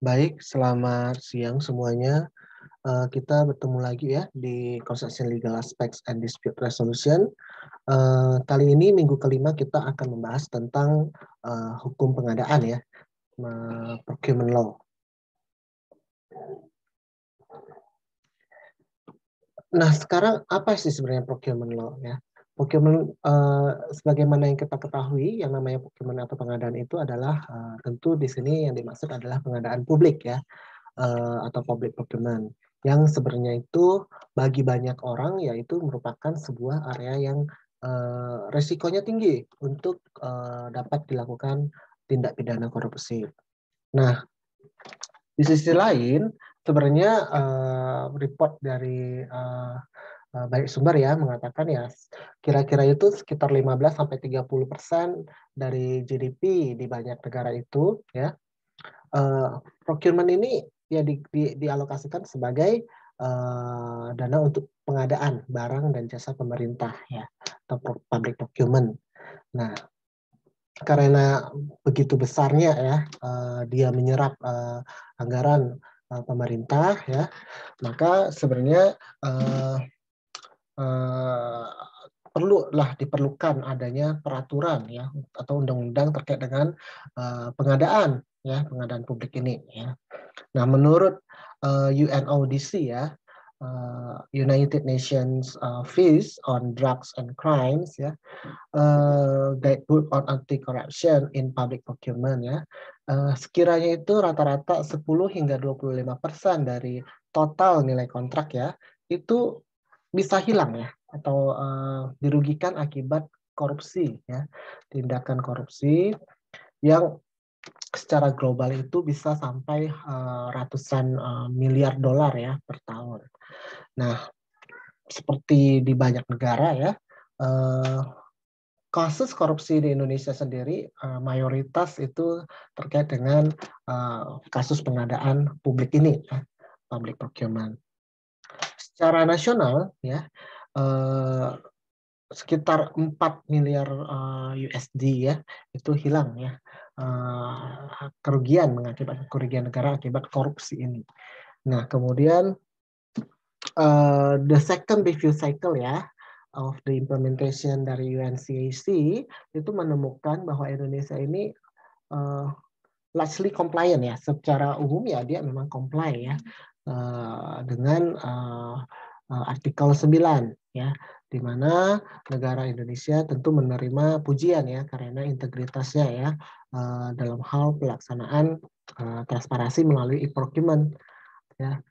Baik, selamat siang semuanya. Kita bertemu lagi ya di Construction Legal Aspects and Dispute Resolution. Kali ini minggu kelima kita akan membahas tentang hukum pengadaan ya, procurement law. Nah, sekarang apa sih sebenarnya procurement law ya? Procurement, sebagaimana yang kita ketahui, yang namanya procurement atau pengadaan itu adalah tentu di sini yang dimaksud adalah pengadaan publik ya. Atau public procurement yang sebenarnya itu bagi banyak orang yaitu merupakan sebuah area yang resikonya tinggi untuk dapat dilakukan tindak pidana korupsi. Nah, di sisi lain sebenarnya report dari baik sumber ya mengatakan ya kira-kira itu sekitar 15-30% dari GDP di banyak negara itu ya. Procurement ini ya dialokasikan sebagai dana untuk pengadaan barang dan jasa pemerintah ya atau public procurement. Nah, karena begitu besarnya ya dia menyerap anggaran pemerintah ya, maka sebenarnya diperlukan adanya peraturan ya atau undang-undang terkait dengan pengadaan publik ini ya. Nah, menurut UNODC ya, United Nations Fees on Drugs and Crimes ya, Guidebook on Anti-Corruption in Public Procurement ya, sekiranya itu rata-rata 10-25% dari total nilai kontrak ya, itu bisa hilang ya atau dirugikan akibat korupsi ya, tindakan korupsi yang secara global itu bisa sampai ratusan miliar dolar ya per tahun. Nah, seperti di banyak negara ya, kasus korupsi di Indonesia sendiri mayoritas itu terkait dengan kasus pengadaan publik ini, public procurement. Secara nasional ya, sekitar 4 miliar USD ya itu hilang ya, mengakibatkan kerugian negara akibat korupsi ini. Nah, kemudian the second review cycle ya of the implementation dari UNCAC itu menemukan bahwa Indonesia ini largely compliant ya, secara umum ya dia memang comply ya dengan artikel 9 ya, di mana negara Indonesia tentu menerima pujian ya karena integritasnya ya dalam hal pelaksanaan transparansi melalui e-procurement ya.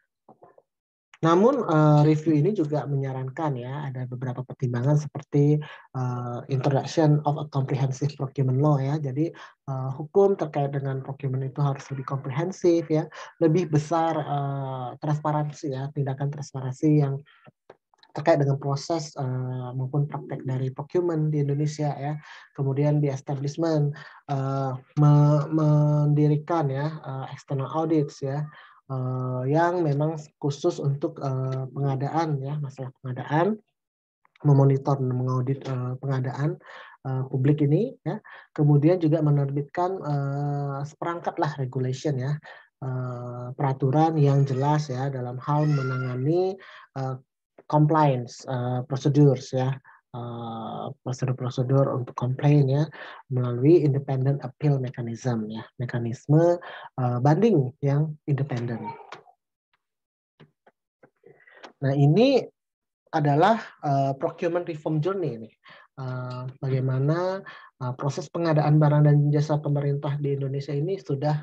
Namun review ini juga menyarankan ya ada beberapa pertimbangan seperti introduction of a comprehensive procurement law ya. Jadi hukum terkait dengan procurement itu harus lebih komprehensif ya, lebih besar transparansi ya, tindakan transparansi yang terkait dengan proses maupun praktek dari procurement di Indonesia ya. Kemudian di establishment mendirikan ya external audits ya yang memang khusus untuk pengadaan ya, masalah pengadaan, memonitor dan mengaudit pengadaan publik ini ya. Kemudian juga menerbitkan seperangkat lah regulation ya, peraturan yang jelas ya dalam hal menangani compliance procedures ya, prosedur-prosedur untuk komplain ya melalui independent appeal mechanism ya, mekanisme banding yang independen. Nah, ini adalah procurement reform journey ini. Bagaimana proses pengadaan barang dan jasa pemerintah di Indonesia ini sudah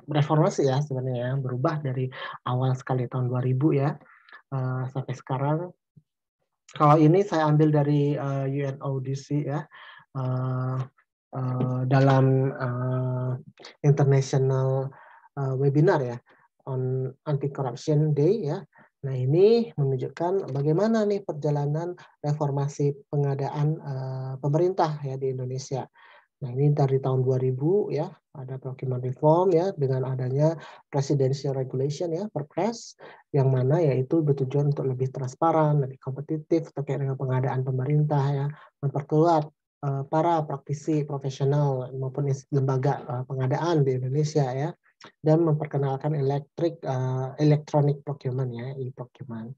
reformasi ya sebenarnya, berubah dari awal sekali tahun 2000 ya sampai sekarang. Kalau ini saya ambil dari UNODC ya, dalam international webinar ya on Anti Corruption Day ya. Nah, ini menunjukkan bagaimana nih perjalanan reformasi pengadaan pemerintah ya di Indonesia. Nah, ini dari tahun 2000 ya, ada procurement reform ya dengan adanya presidential regulation ya, Perpres, yang mana yaitu bertujuan untuk lebih transparan, lebih kompetitif terkait dengan pengadaan pemerintah ya, memperkuat para praktisi profesional maupun lembaga pengadaan di Indonesia ya, dan memperkenalkan electronic procurement ya, e-procurement.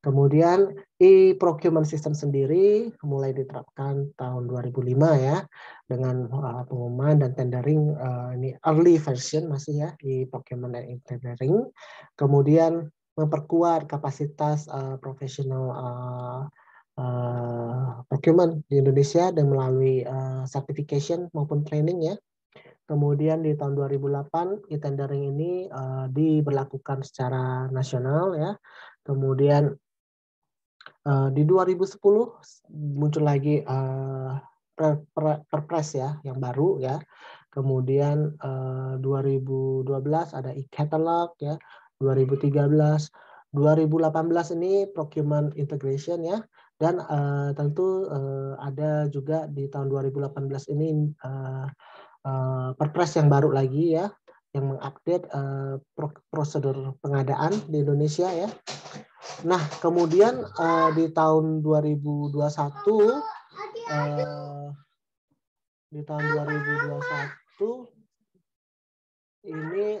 Kemudian e-procurement system sendiri mulai diterapkan tahun 2005 ya, dengan pengumuman dan tendering, ini early version masih ya, e-procurement dan tendering. Kemudian memperkuat kapasitas profesional procurement di Indonesia dan melalui certification maupun training ya. Kemudian di tahun 2008 e-tendering ini diberlakukan secara nasional ya. Kemudian di 2010 muncul lagi Perpres ya yang baru ya. Kemudian 2012 ada e-catalog ya. 2013, 2018 ini procurement integration ya. Dan tentu ada juga di tahun 2018 ini Perpres yang baru lagi ya, yang mengupdate prosedur pengadaan di Indonesia ya. Nah, kemudian di tahun 2021 di tahun 2021 ini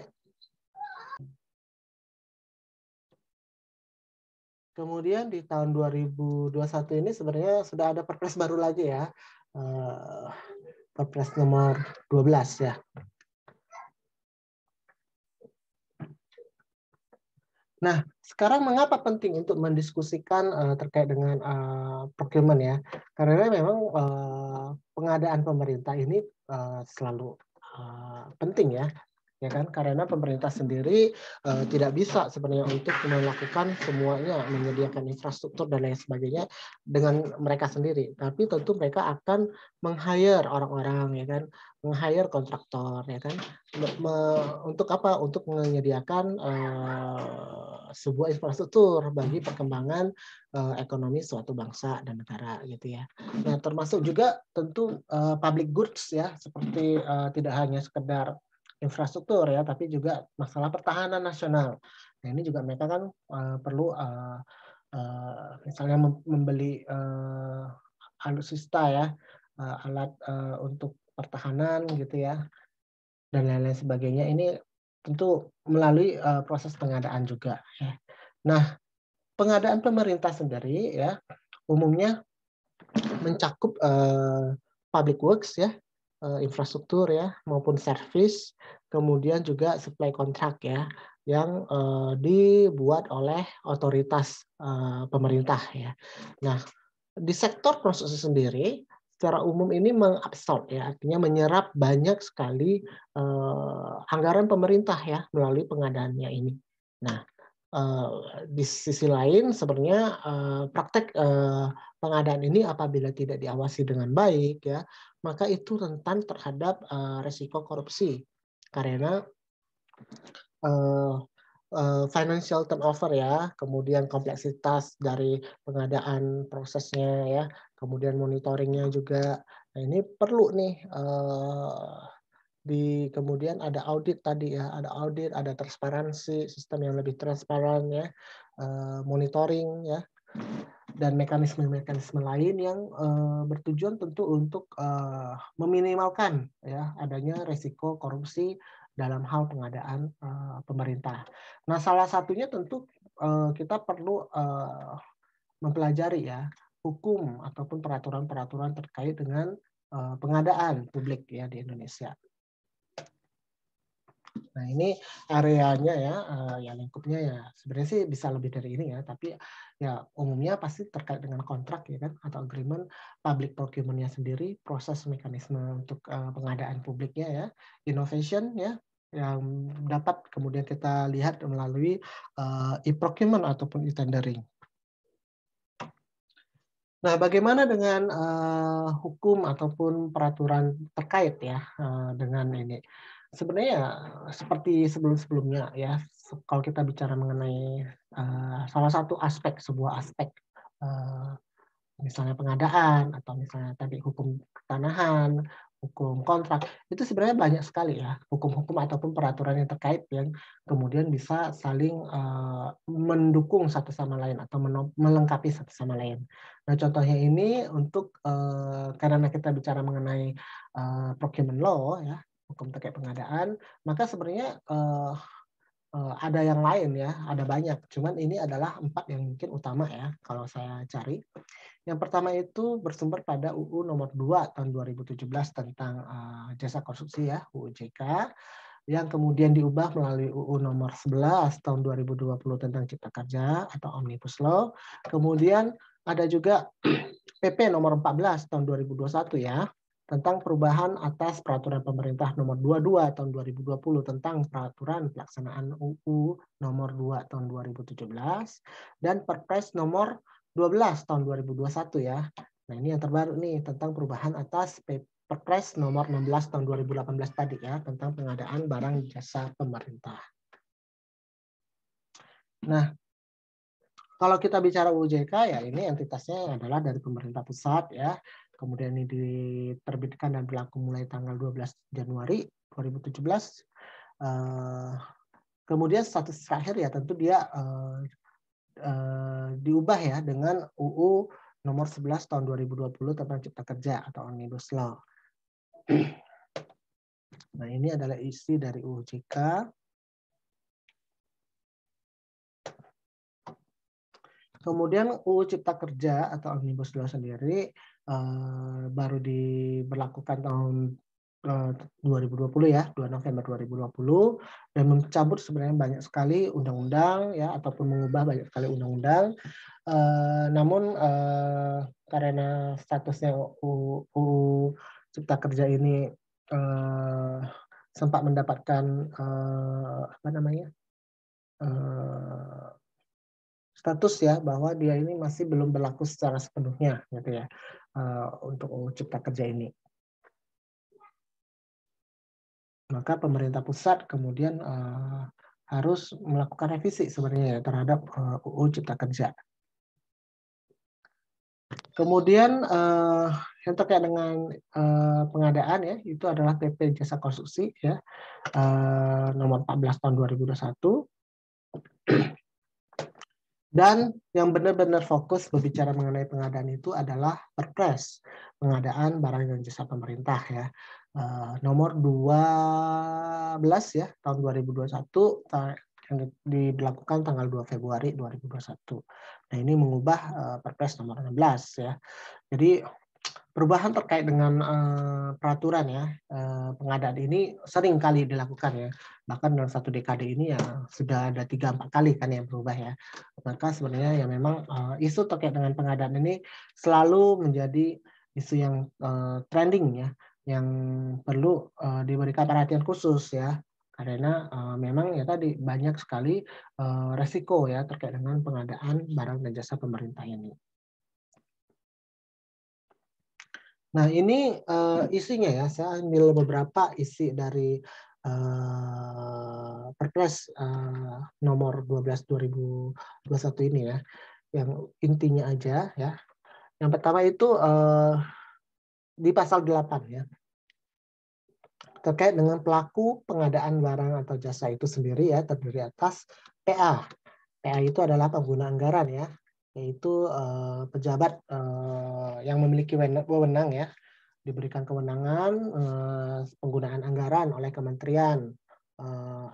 kemudian di tahun 2021 ini sebenarnya sudah ada Perpres baru lagi ya. Perpres nomor 12 ya. Nah, sekarang mengapa penting untuk mendiskusikan terkait dengan procurement ya? Karena memang pengadaan pemerintah ini selalu penting ya kan? Karena pemerintah sendiri tidak bisa sebenarnya untuk melakukan semuanya, menyediakan infrastruktur dan lain sebagainya dengan mereka sendiri. Tapi tentu mereka akan meng-hire orang-orang ya kan, meng-hire kontraktor ya kan, untuk apa? Untuk menyediakan sebuah infrastruktur bagi perkembangan ekonomi suatu bangsa dan negara gitu ya. Nah, termasuk juga tentu public goods ya, seperti tidak hanya sekedar infrastruktur ya, tapi juga masalah pertahanan nasional. Nah, ini juga mereka kan perlu misalnya membeli alutsista ya, alat untuk pertahanan gitu ya, dan lain-lain sebagainya. Ini tentu melalui proses pengadaan juga ya. Nah, pengadaan pemerintah sendiri ya umumnya mencakup public works ya, infrastruktur ya, maupun service, kemudian juga supply contract ya, yang dibuat oleh otoritas pemerintah ya. Nah, di sektor proses sendiri, secara umum ini mengabsorb ya, artinya menyerap banyak sekali anggaran pemerintah ya melalui pengadaannya ini. Nah, di sisi lain sebenarnya praktek pengadaan ini apabila tidak diawasi dengan baik ya, maka itu rentan terhadap resiko korupsi karena financial turnover ya, kemudian kompleksitas dari pengadaan prosesnya ya, kemudian monitoringnya juga. Nah, ini perlu nih kemudian ada audit tadi ya, ada audit, ada transparansi, sistem yang lebih transparan ya, monitoring ya, dan mekanisme-mekanisme lain yang bertujuan tentu untuk meminimalkan ya adanya resiko korupsi dalam hal pengadaan pemerintah. Nah, salah satunya tentu kita perlu mempelajari ya hukum ataupun peraturan-peraturan terkait dengan pengadaan publik ya di Indonesia. Nah, ini areanya ya lingkupnya ya sebenarnya sih bisa lebih dari ini ya, tapi ya umumnya pasti terkait dengan kontrak ya kan, atau agreement, public procurement-nya sendiri, proses mekanisme untuk pengadaan publiknya ya, innovation ya, yang dapat kemudian kita lihat melalui e-procurement ataupun e-tendering. Nah, bagaimana dengan hukum ataupun peraturan terkait ya dengan ini? Sebenarnya seperti sebelum-sebelumnya ya, kalau kita bicara mengenai salah satu aspek, sebuah aspek misalnya pengadaan atau misalnya tadi hukum pertanahan, hukum kontrak. Itu sebenarnya banyak sekali ya hukum-hukum ataupun peraturan yang terkait yang kemudian bisa saling mendukung satu sama lain atau melengkapi satu sama lain. Nah, contohnya ini untuk karena kita bicara mengenai procurement law ya, hukum terkait pengadaan, maka sebenarnya ada yang lain ya, ada banyak. Cuman ini adalah 4 yang mungkin utama ya kalau saya cari. Yang pertama itu bersumber pada UU nomor 2 tahun 2017 tentang jasa konstruksi ya, UU JK, yang kemudian diubah melalui UU nomor 11 tahun 2020 tentang Cipta Kerja atau Omnibus Law. Kemudian ada juga PP nomor 14 tahun 2021 ya, tentang perubahan atas peraturan pemerintah nomor 22 tahun 2020 tentang peraturan pelaksanaan UU nomor 2 tahun 2017 dan Perpres nomor 12 tahun 2021 ya. Nah, ini yang terbaru nih tentang perubahan atas Perpres nomor 16 tahun 2018 tadi ya, tentang pengadaan barang jasa pemerintah. Nah, kalau kita bicara UJK ya ini entitasnya adalah dari pemerintah pusat ya. Kemudian ini diterbitkan dan berlaku mulai tanggal 12 Januari 2017. Kemudian status terakhir ya tentu dia diubah ya dengan UU nomor 11 tahun 2020 tentang Cipta Kerja atau Omnibus Law. Nah, ini adalah isi dari UJK. Kemudian UU Cipta Kerja atau Omnibus Law sendiri baru diberlakukan tahun 2020 ya, 2 November 2020 dan mencabut sebenarnya banyak sekali undang-undang ya ataupun mengubah banyak sekali undang-undang. Namun karena statusnya UU Cipta Kerja ini sempat mendapatkan apa namanya? Status ya bahwa dia ini masih belum berlaku secara sepenuhnya gitu ya untuk UU Cipta Kerja ini. Maka pemerintah pusat kemudian harus melakukan revisi sebenarnya ya, terhadap UU Cipta Kerja. Kemudian yang terkait dengan pengadaan ya itu adalah PP Jasa Konstruksi ya nomor 14 tahun 2021. Dan yang benar-benar fokus berbicara mengenai pengadaan itu adalah Perpres pengadaan barang dan jasa pemerintah ya nomor 12 ya tahun 2021 yang dilakukan tanggal 2 Februari 2021. Nah, ini mengubah Perpres nomor 16 ya. Jadi perubahan terkait dengan peraturan ya pengadaan ini sering kali dilakukan ya, bahkan dalam satu dekade ini ya sudah ada 3-4 kali kan yang berubah ya. Maka sebenarnya ya memang isu terkait dengan pengadaan ini selalu menjadi isu yang trending ya, yang perlu diberikan perhatian khusus ya, karena memang ya tadi banyak sekali resiko ya terkait dengan pengadaan barang dan jasa pemerintah ini. Nah, ini isinya ya, saya ambil beberapa isi dari Perpres nomor 12 2021 ini ya, yang intinya aja ya. Yang pertama itu di pasal 8 ya, terkait dengan pelaku pengadaan barang atau jasa itu sendiri ya, terdiri atas PA. PA itu adalah pengguna anggaran ya, yaitu pejabat yang memiliki wewenang ya, diberikan kewenangan penggunaan anggaran oleh kementerian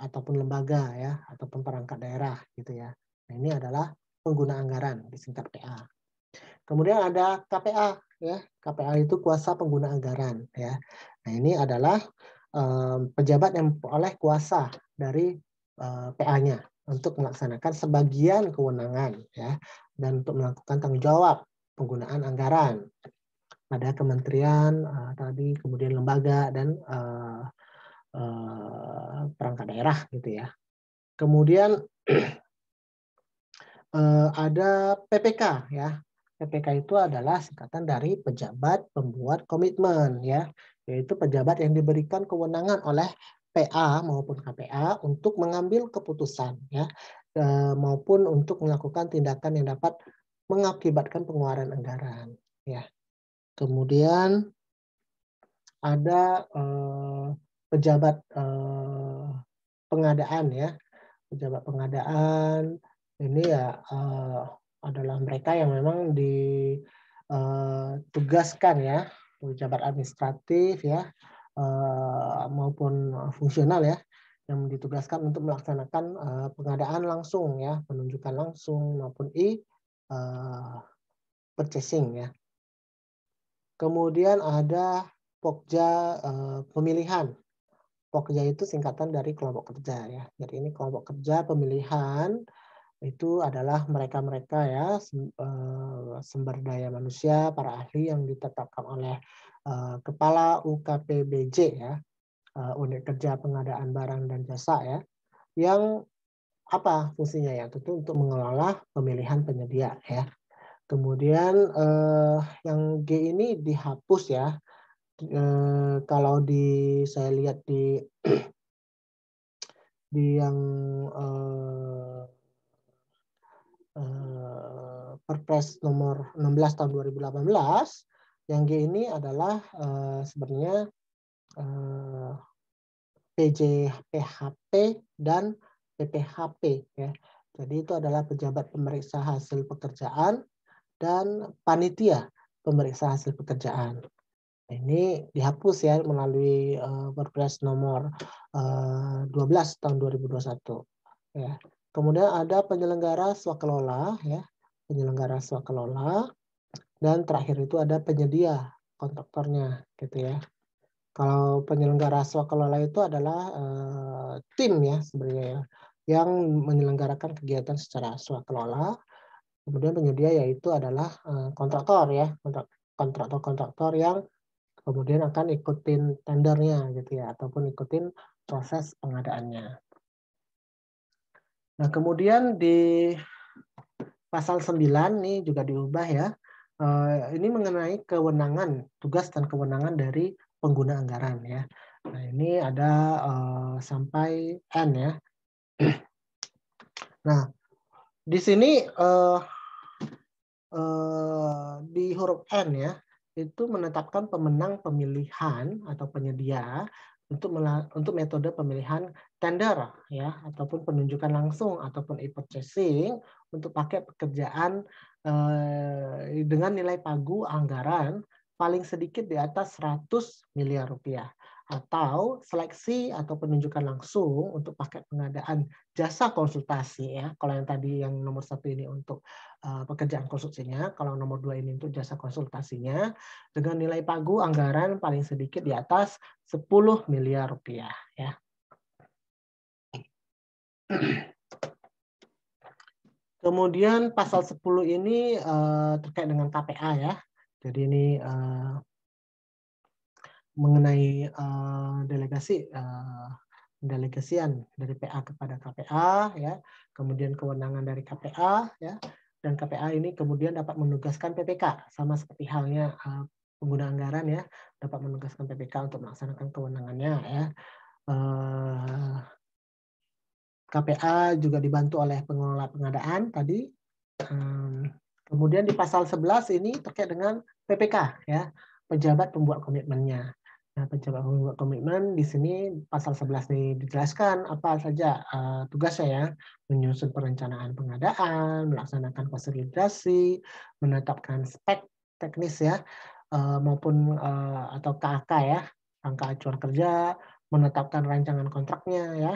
ataupun lembaga ya ataupun perangkat daerah gitu ya. Nah, ini adalah pengguna anggaran disingkat PA. Kemudian ada KPA ya. KPA itu kuasa pengguna anggaran ya. Nah, ini adalah pejabat yang oleh kuasa dari PA-nya untuk melaksanakan sebagian kewenangan ya dan untuk melakukan tanggung jawab penggunaan anggaran pada kementerian tadi, kemudian lembaga dan perangkat daerah gitu ya. Kemudian ada PPK ya. PPK itu adalah singkatan dari pejabat pembuat komitmen ya, yaitu pejabat yang diberikan kewenangan oleh PA maupun KPA untuk mengambil keputusan ya, maupun untuk melakukan tindakan yang dapat mengakibatkan pengeluaran anggaran ya. Kemudian ada pejabat pengadaan ya. Pejabat pengadaan ini ya adalah mereka yang memang ditugaskan ya, pejabat administratif ya maupun fungsional ya, yang ditugaskan untuk melaksanakan pengadaan langsung ya, penunjukan langsung maupun purchasing ya. Kemudian ada Pokja pemilihan. Pokja itu singkatan dari kelompok kerja ya. Jadi ini kelompok kerja pemilihan itu adalah mereka-mereka ya sumber daya manusia, para ahli yang ditetapkan oleh Kepala UKPBJ ya, Unit Kerja Pengadaan Barang dan Jasa ya, yang apa fungsinya ya? Tentu untuk mengelola pemilihan penyedia ya. Kemudian yang G ini dihapus ya. Kalau saya lihat di yang Perpres nomor 16 tahun 2018, yang G ini adalah sebenarnya PJPHP dan PPHP ya. Jadi itu adalah pejabat pemeriksa hasil pekerjaan dan panitia pemeriksa hasil pekerjaan. Ini dihapus ya melalui Perpres nomor 12 tahun 2021 ya. Kemudian ada penyelenggara swakelola ya, penyelenggara swakelola, dan terakhir itu ada penyedia kontraktornya gitu ya. Kalau penyelenggara swakelola itu adalah tim ya sebenarnya ya, yang menyelenggarakan kegiatan secara swakelola. Kemudian penyedia yaitu adalah kontraktor ya, kontraktor-kontraktor yang kemudian akan ikutin tendernya gitu ya, ataupun ikutin proses pengadaannya. Nah, kemudian di pasal 9 nih juga diubah ya. Ini mengenai kewenangan, tugas dan kewenangan dari pengguna anggaran ya. Nah, ini ada sampai N ya. Nah, di sini di huruf N ya, itu menetapkan pemenang pemilihan atau penyedia untuk metode pemilihan tender ya, ataupun penunjukan langsung ataupun e-purchasing untuk pakai pekerjaan dengan nilai pagu anggaran paling sedikit di atas 100 miliar rupiah, atau seleksi atau penunjukan langsung untuk pakai pengadaan jasa konsultasi ya. Kalau yang tadi yang nomor 1 ini untuk pekerjaan konstruksinya, kalau nomor 2 ini untuk jasa konsultasinya, dengan nilai pagu anggaran paling sedikit di atas 10 miliar rupiah ya. Kemudian pasal 10 ini terkait dengan KPA ya. Jadi ini mengenai delegasian dari PA kepada KPA ya, kemudian kewenangan dari KPA ya, dan KPA ini kemudian dapat menugaskan PPK sama seperti halnya pengguna anggaran ya, dapat menugaskan PPK untuk melaksanakan kewenangannya ya. KPA juga dibantu oleh pengelola pengadaan tadi. Kemudian di pasal 11 ini terkait dengan PPK ya, pejabat pembuat komitmennya. Nah, pejabat pembuat komitmen di sini pasal 11 ini dijelaskan apa saja tugasnya ya, menyusun perencanaan pengadaan, melaksanakan konsolidasi, menetapkan spek teknis ya, maupun atau KAK ya, angka acuan kerja, menetapkan rancangan kontraknya ya,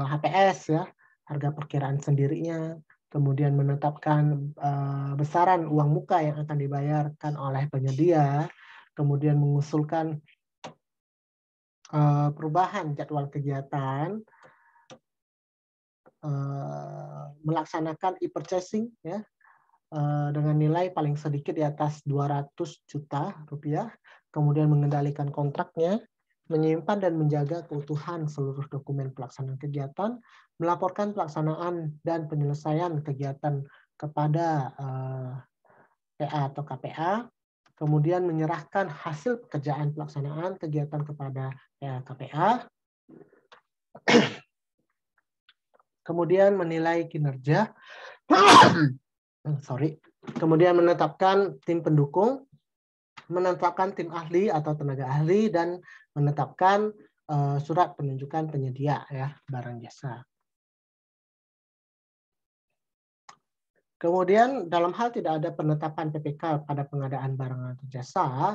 HPS ya, harga perkiraan sendirinya, kemudian menetapkan besaran uang muka yang akan dibayarkan oleh penyedia, kemudian mengusulkan perubahan jadwal kegiatan, melaksanakan e-purchasing ya, dengan nilai paling sedikit di atas 200 juta rupiah, kemudian mengendalikan kontraknya, menyimpan dan menjaga keutuhan seluruh dokumen pelaksanaan kegiatan, melaporkan pelaksanaan dan penyelesaian kegiatan kepada PA atau KPA, kemudian menyerahkan hasil pekerjaan pelaksanaan kegiatan kepada PA KPA, kemudian menilai kinerja, kemudian menetapkan tim pendukung, menetapkan tim ahli atau tenaga ahli, dan menetapkan surat penunjukan penyedia ya barang jasa. Kemudian dalam hal tidak ada penetapan PPK pada pengadaan barang atau jasa,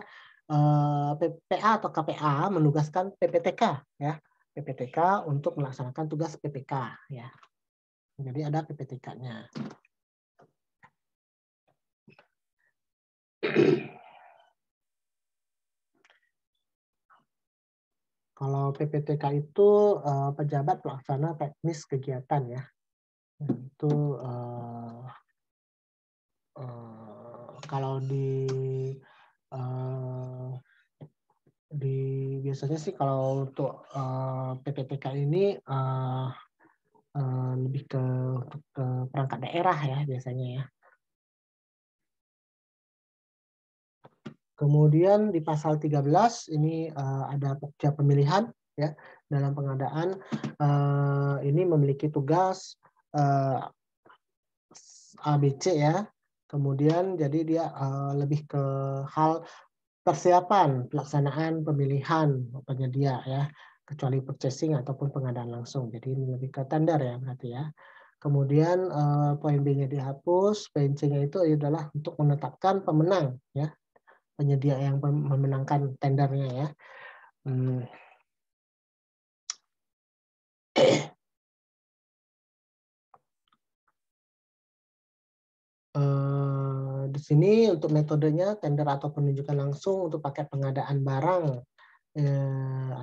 PPA atau KPA menugaskan PPTK ya, PPTK untuk melaksanakan tugas PPK ya. Jadi ada PPTK-nya. Kalau PPTK itu pejabat pelaksana teknis kegiatan ya. Itu kalau di biasanya sih kalau untuk PPTK ini lebih ke perangkat daerah ya biasanya ya. Kemudian di pasal 13 ini ada pokja pemilihan ya dalam pengadaan, ini memiliki tugas ABC ya. Kemudian jadi dia lebih ke hal persiapan pelaksanaan pemilihan penyedia ya, kecuali purchasing ataupun pengadaan langsung. Jadi ini lebih ke tender ya berarti ya. Kemudian poin B-nya dihapus, poin C-nya itu adalah untuk menetapkan pemenang ya, penyedia yang memenangkan tendernya ya. Di sini untuk metodenya tender atau penunjukan langsung untuk paket pengadaan barang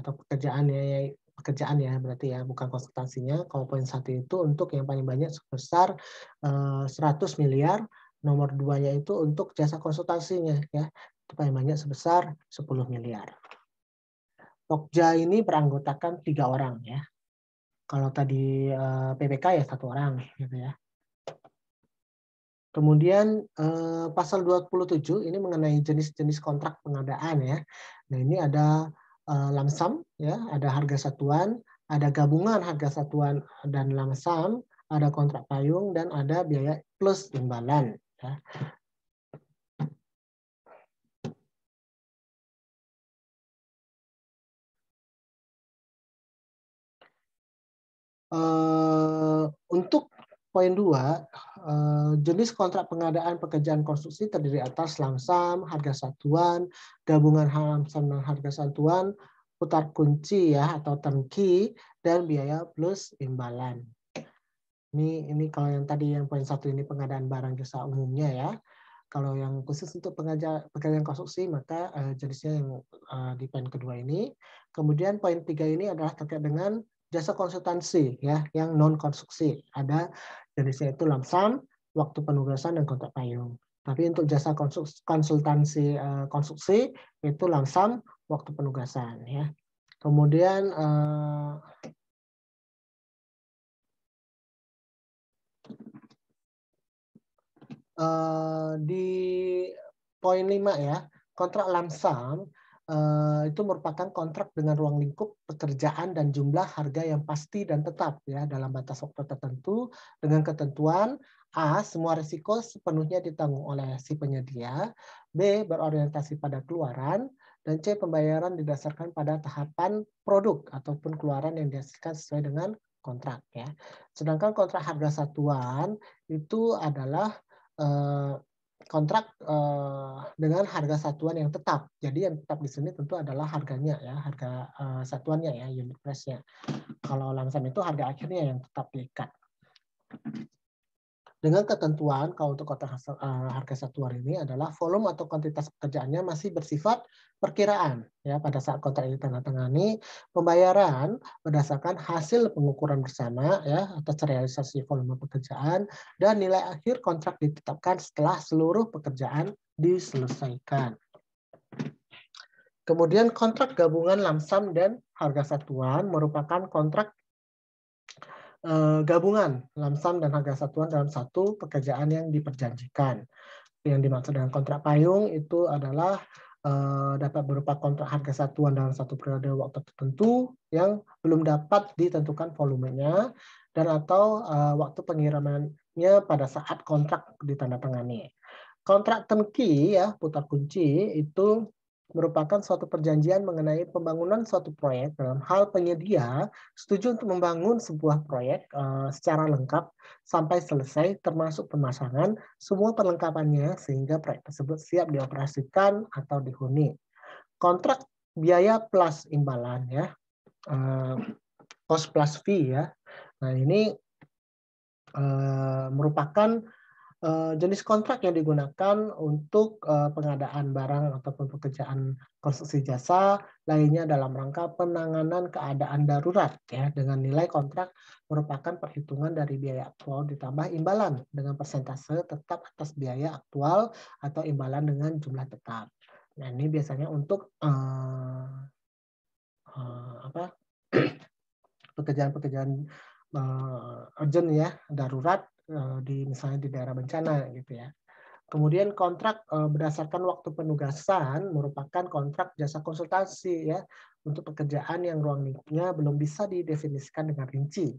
atau pekerjaan ya berarti ya, bukan konsultasinya. Kalau poin 1 itu untuk yang paling banyak sebesar 100 miliar, nomor 2-nya itu untuk jasa konsultasinya ya, itu paling banyak sebesar 10 miliar. Pokja ini beranggotakan 3 orang ya. Kalau tadi PPK ya 1 orang gitu ya. Kemudian pasal 27 ini mengenai jenis-jenis kontrak pengadaan ya. Nah, ini ada lump sum ya, ada harga satuan, ada gabungan harga satuan dan lump sum, ada kontrak payung, dan ada biaya plus imbalan ya. Untuk poin 2, jenis kontrak pengadaan pekerjaan konstruksi terdiri atas lump sum, harga satuan, gabungan lump sum dan harga satuan, putar kunci ya atau turnkey, dan biaya plus imbalan. Ini kalau yang tadi yang poin 1 ini pengadaan barang jasa umumnya ya. Kalau yang khusus untuk pekerjaan konstruksi maka jenisnya yang di poin kedua ini. Kemudian poin 3 ini adalah terkait dengan jasa konsultansi ya yang non konstruksi. Ada jenisnya itu lump sum, waktu penugasan, dan kontrak payung. Tapi untuk jasa konsultansi konstruksi itu lump sum, waktu penugasan ya. Kemudian di poin 5 ya, kontrak lump sum itu merupakan kontrak dengan ruang lingkup pekerjaan dan jumlah harga yang pasti dan tetap ya dalam batas waktu tertentu dengan ketentuan A. Semua risiko sepenuhnya ditanggung oleh si penyedia, B. Berorientasi pada keluaran, dan C. Pembayaran didasarkan pada tahapan produk ataupun keluaran yang dihasilkan sesuai dengan kontrak ya. Sedangkan kontrak harga satuan itu adalah kontrak dengan harga satuan yang tetap. Jadi yang tetap di sini tentu adalah harganya ya, harga satuannya ya, unit price-nya. Kalau lump sum itu harga akhirnya yang tetap diikat. Dengan ketentuan kalau untuk kontrak harga satuan ini adalah volume atau kuantitas pekerjaannya masih bersifat perkiraan ya pada saat kontrak ini ditandatangani, pembayaran berdasarkan hasil pengukuran bersama ya atas realisasi volume pekerjaan, dan nilai akhir kontrak ditetapkan setelah seluruh pekerjaan diselesaikan. Kemudian kontrak gabungan lump sum dan harga satuan merupakan kontrak gabungan lump sum dan harga satuan dalam satu pekerjaan yang diperjanjikan. Yang dimaksud dengan kontrak payung itu adalah dapat berupa kontrak harga satuan dalam satu periode waktu tertentu yang belum dapat ditentukan volumenya dan atau waktu pengirimannya pada saat kontrak ditandatangani. Kontrak turnkey ya, putar kunci itu merupakan suatu perjanjian mengenai pembangunan suatu proyek dalam hal penyedia setuju untuk membangun sebuah proyek secara lengkap sampai selesai termasuk pemasangan semua perlengkapannya sehingga proyek tersebut siap dioperasikan atau dihuni. Kontrak biaya plus imbalan ya, cost plus fee ya. Nah ini merupakan jenis kontrak yang digunakan untuk pengadaan barang ataupun pekerjaan konstruksi jasa lainnya dalam rangka penanganan keadaan darurat ya, dengan nilai kontrak merupakan perhitungan dari biaya aktual ditambah imbalan dengan persentase tetap atas biaya aktual atau imbalan dengan jumlah tetap. Nah ini biasanya untuk pekerjaan-pekerjaan urgent ya, darurat misalnya di daerah bencana gitu ya. Kemudian kontrak berdasarkan waktu penugasan merupakan kontrak jasa konsultasi ya untuk pekerjaan yang ruang lingkupnya belum bisa didefinisikan dengan rinci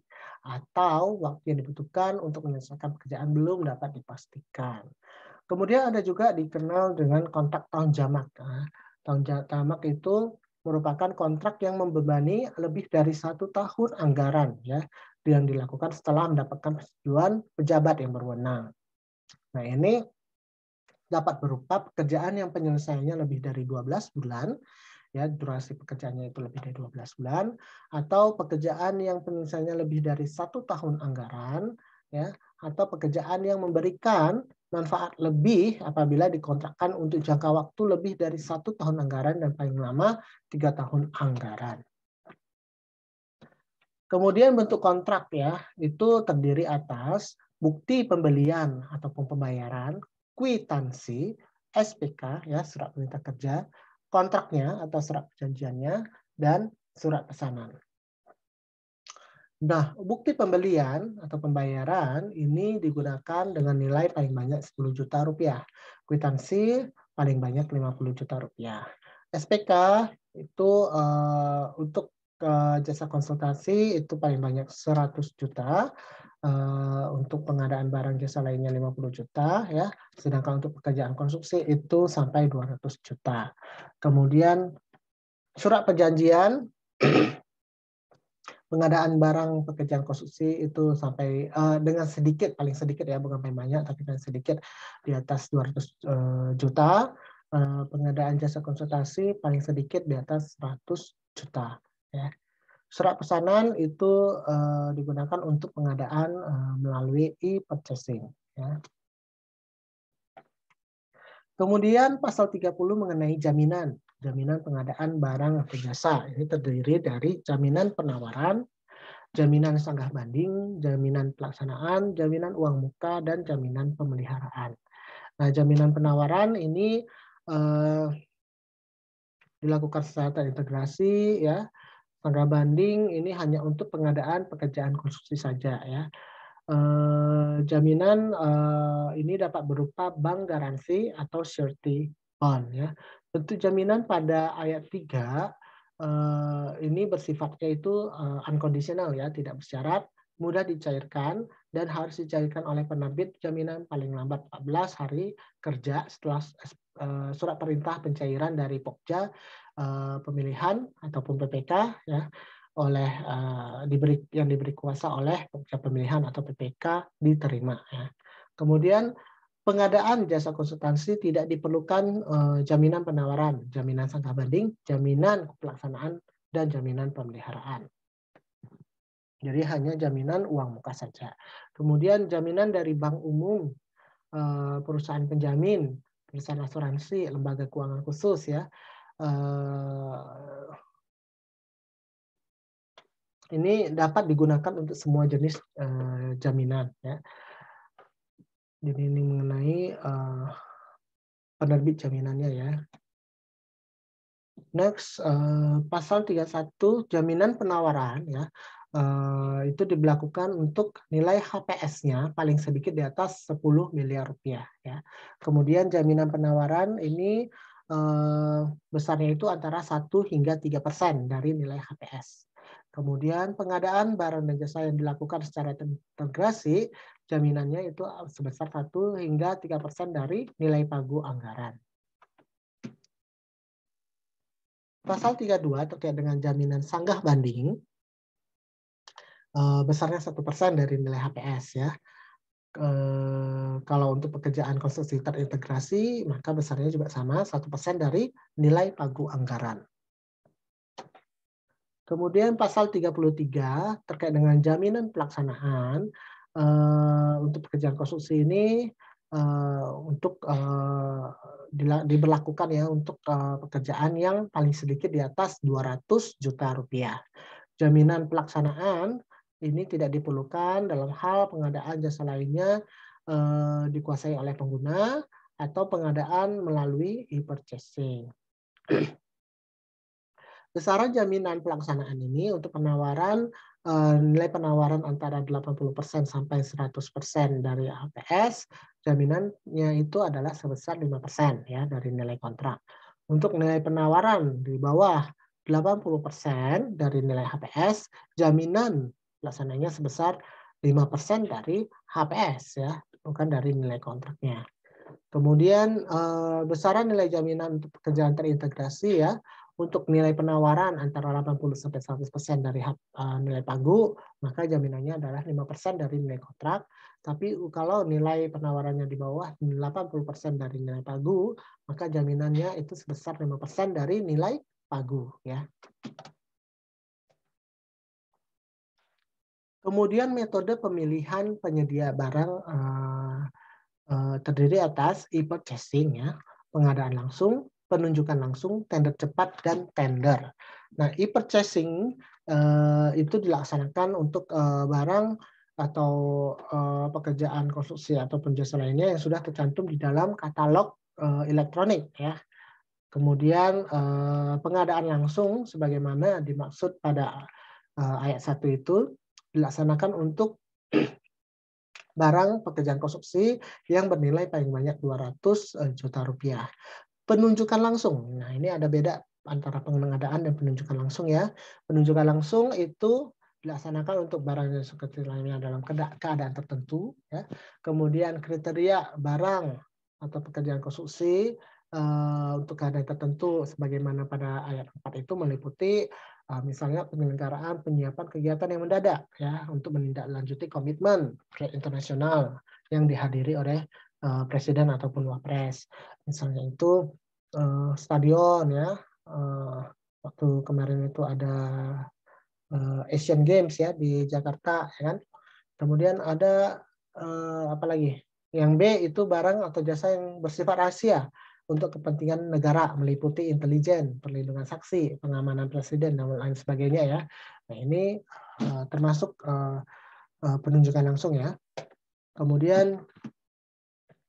atau waktu yang dibutuhkan untuk menyelesaikan pekerjaan belum dapat dipastikan. Kemudian ada juga dikenal dengan kontrak tahun jamak. Nah, tahun jamak itu merupakan kontrak yang membebani lebih dari 1 tahun anggaran ya yang dilakukan setelah mendapatkan persetujuan pejabat yang berwenang. Nah ini dapat berupa pekerjaan yang penyelesaiannya lebih dari 12 bulan, ya durasi pekerjaannya itu lebih dari 12 bulan, atau pekerjaan yang penyelesaiannya lebih dari 1 tahun anggaran, ya, atau pekerjaan yang memberikan manfaat lebih apabila dikontrakkan untuk jangka waktu lebih dari 1 tahun anggaran dan paling lama 3 tahun anggaran. Kemudian bentuk kontrak ya, itu terdiri atas bukti pembelian ataupun pembayaran, kwitansi, SPK ya surat perintah kerja, kontraknya atau surat perjanjiannya, dan surat pesanan. Nah, bukti pembelian atau pembayaran ini digunakan dengan nilai paling banyak 10 juta rupiah. Kwitansi paling banyak 50 juta rupiah. SPK itu untuk jasa konsultasi itu paling banyak 100 juta. Untuk pengadaan barang jasa lainnya 50 juta ya. Sedangkan untuk pekerjaan konstruksi itu sampai 200 juta. Kemudian surat perjanjian pengadaan barang pekerjaan konstruksi itu sampai dengan sedikit, paling sedikit ya, bukan paling banyak, tapi paling sedikit di atas 200 juta. Pengadaan jasa konsultasi paling sedikit di atas 100 juta. Ya. Surat pesanan itu digunakan untuk pengadaan melalui e-purchasing. Ya. Kemudian pasal 30 mengenai jaminan. Jaminan pengadaan barang atau jasa. Ini terdiri dari jaminan penawaran, jaminan sanggah banding, jaminan pelaksanaan, jaminan uang muka, dan jaminan pemeliharaan. Nah, jaminan penawaran ini dilakukan secara terintegrasi ya. Sanggah banding ini hanya untuk pengadaan pekerjaan konstruksi saja ya. Jaminan ini dapat berupa bank garansi atau surety bond ya. Bentuk jaminan pada ayat 3 ini bersifatnya itu unconditional ya, tidak bersyarat, mudah dicairkan dan harus dicairkan oleh penerbit jaminan paling lambat 14 hari kerja setelah surat perintah pencairan dari Pokja pemilihan ataupun PPK ya oleh yang diberi kuasa oleh Pokja pemilihan atau PPK diterima ya. Kemudian pengadaan jasa konsultansi tidak diperlukan jaminan penawaran, jaminan sanggah banding, jaminan pelaksanaan, dan jaminan pemeliharaan. Jadi hanya jaminan uang muka saja. Kemudian jaminan dari bank umum, perusahaan penjamin, perusahaan asuransi, lembaga keuangan khusus ya. Ini dapat digunakan untuk semua jenis jaminan ya. Jadi ini mengenai penerbit jaminannya ya. Next, pasal 31 jaminan penawaran ya. Itu diberlakukan untuk nilai HPS-nya paling sedikit di atas 10 miliar rupiah ya. Kemudian jaminan penawaran ini besarnya itu antara 1 hingga 3% dari nilai HPS. Kemudian pengadaan barang dan jasa yang dilakukan secara integrasi jaminannya itu sebesar 1 hingga 3% dari nilai pagu anggaran. Pasal 32 terkait dengan jaminan sanggah banding, besarnya 1% dari nilai HPS ya. Kalau untuk pekerjaan konstruksi terintegrasi, maka besarnya juga sama, 1% dari nilai pagu anggaran. Kemudian pasal 33 terkait dengan jaminan pelaksanaan, untuk pekerjaan konstruksi ini untuk diberlakukan ya untuk pekerjaan yang paling sedikit di atas 200 juta rupiah. Jaminan pelaksanaan ini tidak diperlukan dalam hal pengadaan jasa lainnya dikuasai oleh pengguna atau pengadaan melalui e-purchasing. Besaran jaminan pelaksanaan ini untuk penawaran nilai penawaran antara 80% sampai 100% dari HPS, jaminannya itu adalah sebesar 5% ya dari nilai kontrak. Untuk nilai penawaran di bawah 80% dari nilai HPS, jaminan pelaksananya sebesar 5% dari HPS ya, bukan dari nilai kontraknya. Kemudian besaran nilai jaminan untuk pekerjaan terintegrasi ya, untuk nilai penawaran antara 80 sampai 100% dari nilai pagu, maka jaminannya adalah 5% dari nilai kontrak. Tapi kalau nilai penawarannya di bawah 80% dari nilai pagu, maka jaminannya itu sebesar 5% dari nilai pagu ya. Kemudian metode pemilihan penyedia barang terdiri atas e-purchasing ya, pengadaan langsung, penunjukan langsung, tender cepat, dan tender. Nah, e-purchasing itu dilaksanakan untuk barang atau pekerjaan konstruksi ataupun jasa lainnya yang sudah tercantum di dalam katalog elektronik ya. Kemudian pengadaan langsung sebagaimana dimaksud pada ayat 1 itu dilaksanakan untuk barang pekerjaan konstruksi yang bernilai paling banyak 200 juta rupiah. Penunjukan langsung, nah ini ada beda antara pengadaan dan penunjukan langsung ya. Penunjukan langsung itu dilaksanakan untuk barang yang seperti lainnya dalam keadaan tertentu ya. Kemudian kriteria barang atau pekerjaan konstruksi untuk keadaan tertentu sebagaimana pada ayat 4 itu meliputi misalnya penyelenggaraan penyiapan kegiatan yang mendadak ya untuk menindaklanjuti komitmen internasional yang dihadiri oleh presiden ataupun wapres. Misalnya itu stadion ya, waktu kemarin itu ada Asian Games ya di Jakarta ya kan. Kemudian ada apa lagi? Yang B itu barang atau jasa yang bersifat rahasia untuk kepentingan negara meliputi intelijen, perlindungan saksi, pengamanan presiden dan lain sebagainya ya. Nah ini termasuk penunjukan langsung ya. Kemudian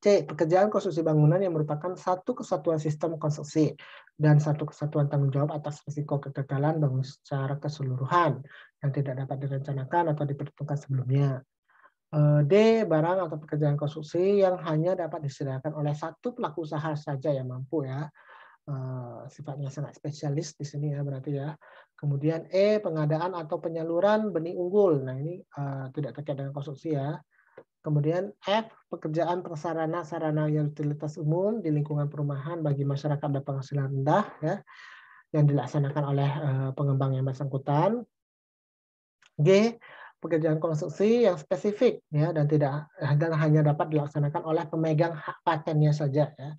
C. Pekerjaan konstruksi bangunan yang merupakan satu kesatuan sistem konstruksi dan satu kesatuan tanggung jawab atas risiko kegagalan bangun secara keseluruhan yang tidak dapat direncanakan atau diperhitungkan sebelumnya. D. Barang atau pekerjaan konstruksi yang hanya dapat disediakan oleh satu pelaku usaha saja yang mampu ya. Sifatnya sangat spesialis di sini ya berarti ya. Kemudian E. Pengadaan atau penyaluran benih unggul. Nah ini tidak terkait dengan konstruksi ya. Kemudian F, pekerjaan prasarana sarana utilitas umum di lingkungan perumahan bagi masyarakat berpenghasilan rendah ya, yang dilaksanakan oleh pengembang yang bersangkutan. G, pekerjaan konstruksi yang spesifik ya dan hanya dapat dilaksanakan oleh pemegang hak patennya saja ya,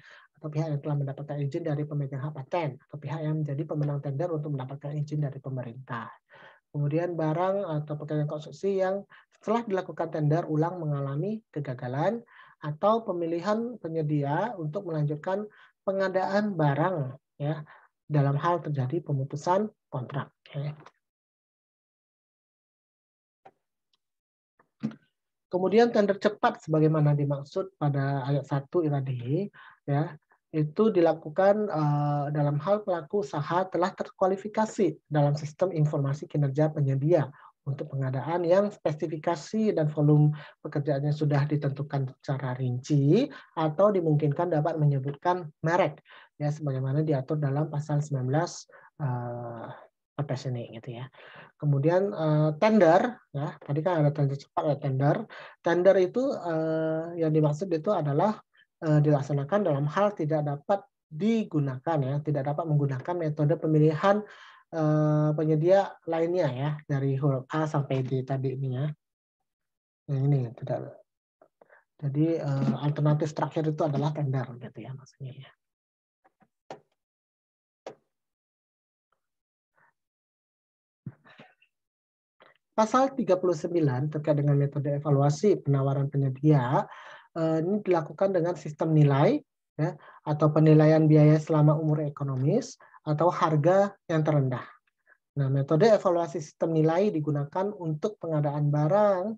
atau pihak yang telah mendapatkan izin dari pemegang hak paten atau pihak yang menjadi pemenang tender untuk mendapatkan izin dari pemerintah. Kemudian barang atau pekerjaan konstruksi yang setelah dilakukan tender ulang mengalami kegagalan atau pemilihan penyedia untuk melanjutkan pengadaan barang ya dalam hal terjadi pemutusan kontrak. Ya. Kemudian tender cepat sebagaimana dimaksud pada ayat 1 tadi ya itu dilakukan dalam hal pelaku usaha telah terkualifikasi dalam sistem informasi kinerja penyedia untuk pengadaan yang spesifikasi dan volume pekerjaannya sudah ditentukan secara rinci atau dimungkinkan dapat menyebutkan merek ya sebagaimana diatur dalam pasal 19 Perda sampai sini gitu ya. Kemudian tender, ya tadi kan ada tender cepat, ada tender. Tender itu yang dimaksud itu adalah dilaksanakan dalam hal tidak dapat digunakan ya, tidak dapat menggunakan metode pemilihan penyedia lainnya ya, dari huruf A sampai D tadi ini ya. Nah, ini tidak. Jadi alternatif terakhir itu adalah tender gitu ya maksudnya ya. Pasal 39 terkait dengan metode evaluasi penawaran penyedia ini dilakukan dengan sistem nilai ya, atau penilaian biaya selama umur ekonomis atau harga yang terendah. Nah, metode evaluasi sistem nilai digunakan untuk pengadaan barang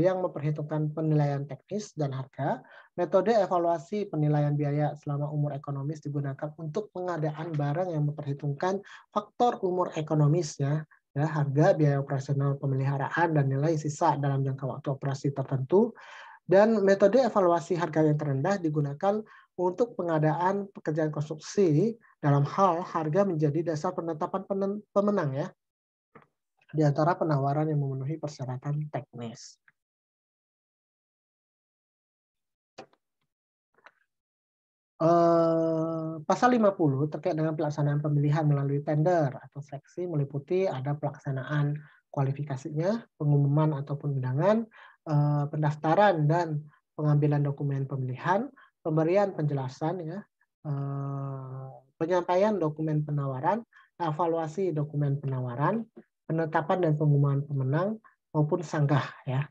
yang memperhitungkan penilaian teknis dan harga. Metode evaluasi penilaian biaya selama umur ekonomis digunakan untuk pengadaan barang yang memperhitungkan faktor umur ekonomis ya, harga, biaya operasional pemeliharaan, dan nilai sisa dalam jangka waktu operasi tertentu. Dan metode evaluasi harga yang terendah digunakan untuk pengadaan pekerjaan konstruksi dalam hal harga menjadi dasar penetapan pemenang ya, di antara penawaran yang memenuhi persyaratan teknis. Pasal 50 terkait dengan pelaksanaan pemilihan melalui tender atau seleksi meliputi ada pelaksanaan kualifikasinya, pengumuman ataupun undangan, pendaftaran dan pengambilan dokumen pemilihan, pemberian penjelasan ya, penyampaian dokumen penawaran, evaluasi dokumen penawaran, penetapan dan pengumuman pemenang maupun sanggah ya.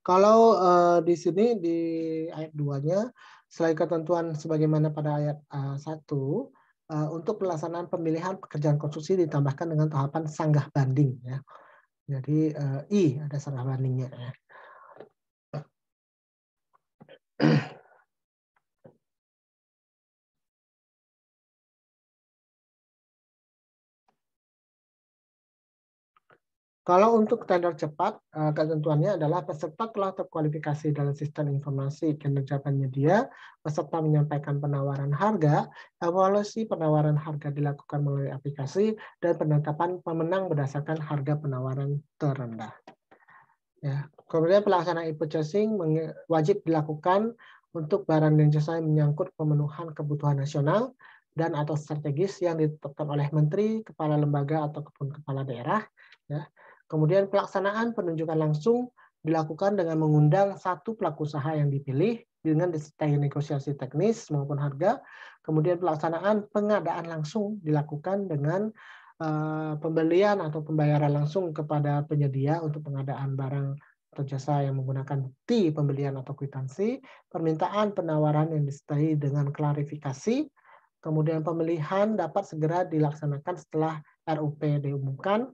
Kalau di sini di ayat 2-nya, selain ketentuan sebagaimana pada ayat 1, untuk pelaksanaan pemilihan pekerjaan konstruksi ditambahkan dengan tahapan sanggah banding. Ya. Jadi I ada sanggah bandingnya. Ya. Kalau untuk tender cepat, ketentuannya adalah peserta telah terkualifikasi dalam sistem informasi kinerja penyedia, peserta menyampaikan penawaran harga, evaluasi penawaran harga dilakukan melalui aplikasi, dan penetapan pemenang berdasarkan harga penawaran terendah. Ya. Kemudian pelaksanaan e-purchasing wajib dilakukan untuk barang dan jasa yang menyangkut pemenuhan kebutuhan nasional dan atau strategis yang ditetapkan oleh menteri, kepala lembaga ataupun kepala daerah. Ya. Kemudian pelaksanaan penunjukan langsung dilakukan dengan mengundang satu pelaku usaha yang dipilih dengan disertai negosiasi teknis maupun harga. Kemudian pelaksanaan pengadaan langsung dilakukan dengan pembelian atau pembayaran langsung kepada penyedia untuk pengadaan barang atau jasa yang menggunakan bukti pembelian atau kwitansi, permintaan penawaran yang disertai dengan klarifikasi, kemudian pemilihan dapat segera dilaksanakan setelah RUP diumumkan.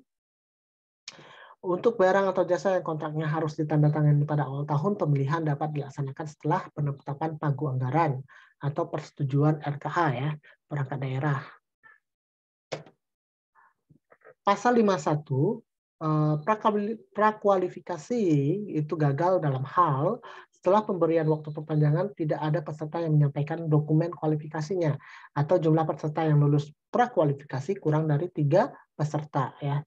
Untuk barang atau jasa yang kontraknya harus ditandatangani pada awal tahun, pemilihan dapat dilaksanakan setelah penetapan pagu anggaran atau persetujuan RKA ya, perangkat daerah. Pasal 51, prakualifikasi itu gagal dalam hal setelah pemberian waktu perpanjangan tidak ada peserta yang menyampaikan dokumen kualifikasinya atau jumlah peserta yang lulus prakualifikasi kurang dari 3 peserta ya.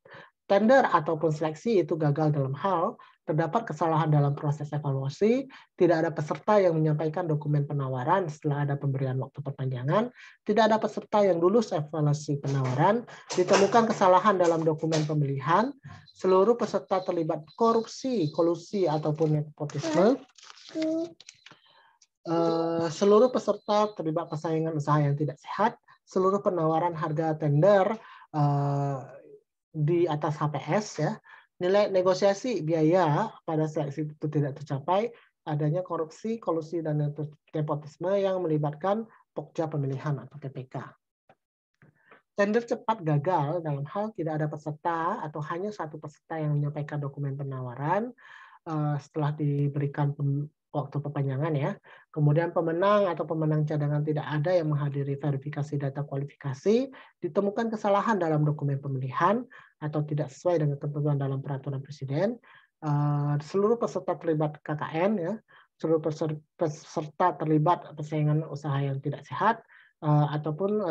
Tender ataupun seleksi itu gagal dalam hal terdapat kesalahan dalam proses evaluasi, tidak ada peserta yang menyampaikan dokumen penawaran setelah ada pemberian waktu perpanjangan, tidak ada peserta yang lulus evaluasi penawaran, ditemukan kesalahan dalam dokumen pemilihan, seluruh peserta terlibat korupsi, kolusi ataupun nepotisme, seluruh peserta terlibat persaingan usaha yang tidak sehat, seluruh penawaran harga tender di atas HPS ya, nilai negosiasi biaya pada seleksi itu tidak tercapai, adanya korupsi, kolusi dan nepotisme yang melibatkan pokja pemilihan atau PPK. Tender cepat gagal dalam hal tidak ada peserta atau hanya satu peserta yang menyampaikan dokumen penawaran setelah diberikan waktu perpanjangan ya. Kemudian pemenang atau pemenang cadangan tidak ada yang menghadiri verifikasi data kualifikasi, ditemukan kesalahan dalam dokumen pemilihan atau tidak sesuai dengan ketentuan dalam peraturan presiden, seluruh peserta terlibat KKN ya, seluruh peserta terlibat persaingan usaha yang tidak sehat, ataupun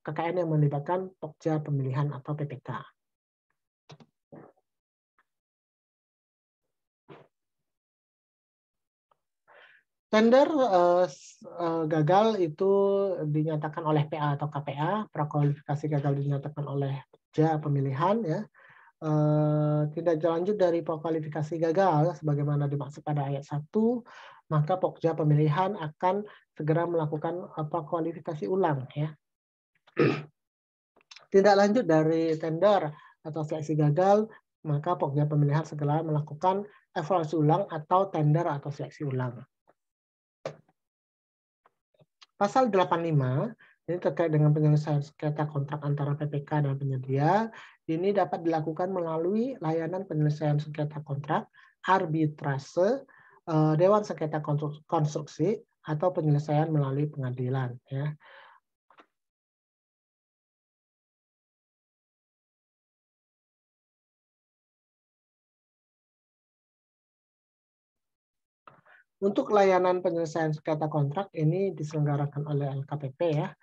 KKN yang melibatkan Pokja Pemilihan atau PPK. Tender gagal itu dinyatakan oleh PA atau KPA, prakualifikasi gagal dinyatakan oleh Pokja Pemilihan ya. Tidak lanjut dari prakualifikasi gagal sebagaimana dimaksud pada ayat 1, maka Pokja Pemilihan akan segera melakukan prakualifikasi ulang ya. Tidak lanjut dari tender atau seleksi gagal, maka Pokja Pemilihan segera melakukan evaluasi ulang atau tender atau seleksi ulang. Pasal 85 ini terkait dengan penyelesaian sengketa kontrak antara PPK dan penyedia. Ini dapat dilakukan melalui layanan penyelesaian sengketa kontrak, arbitrase, dewan sengketa konstruksi, atau penyelesaian melalui pengadilan. Ya. Untuk layanan penyelesaian sengketa kontrak ini diselenggarakan oleh LKPP ya.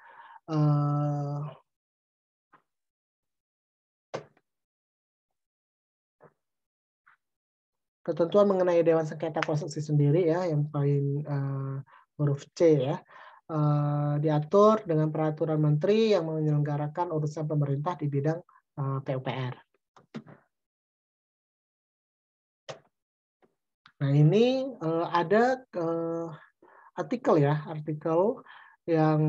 Ketentuan mengenai Dewan Sengketa Konstruksi sendiri ya, yang poin huruf C ya, diatur dengan peraturan menteri yang menyelenggarakan urusan pemerintah di bidang PUPR. Nah ini ada artikel yang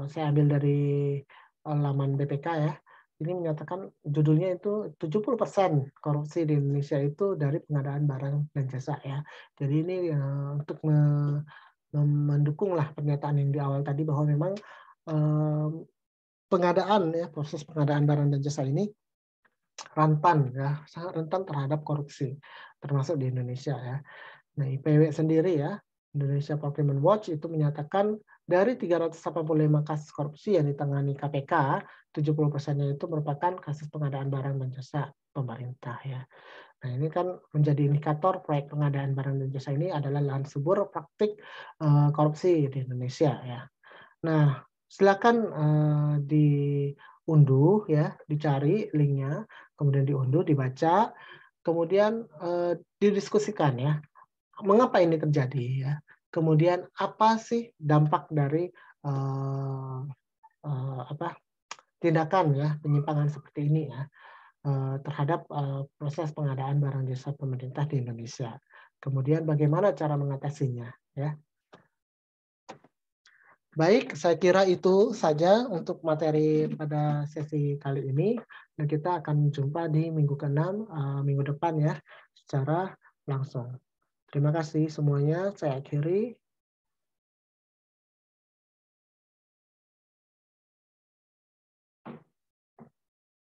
saya ambil dari laman BPK ya. Ini menyatakan judulnya itu 70% korupsi di Indonesia itu dari pengadaan barang dan jasa ya. Jadi ini untuk mendukung lah pernyataan yang di awal tadi bahwa memang pengadaan ya, proses pengadaan barang dan jasa ini rentan ya, sangat rentan terhadap korupsi termasuk di Indonesia ya. Nah, IPW sendiri ya, Indonesia Procurement Watch itu menyatakan dari 385 kasus korupsi yang ditangani KPK, 70%-nya itu merupakan kasus pengadaan barang dan jasa pemerintah ya. Nah, ini kan menjadi indikator proyek pengadaan barang dan jasa ini adalah lahan subur praktik korupsi di Indonesia ya. Nah, silakan diunduh ya, dicari linknya, kemudian diunduh, dibaca, kemudian didiskusikan ya. Mengapa ini terjadi ya? Kemudian apa sih dampak dari tindakan ya penyimpangan seperti ini ya terhadap proses pengadaan barang jasa pemerintah di Indonesia. Kemudian bagaimana cara mengatasinya ya? Baik, saya kira itu saja untuk materi pada sesi kali ini dan kita akan jumpa di minggu ke-6 minggu depan ya secara langsung. Terima kasih semuanya, saya akhiri.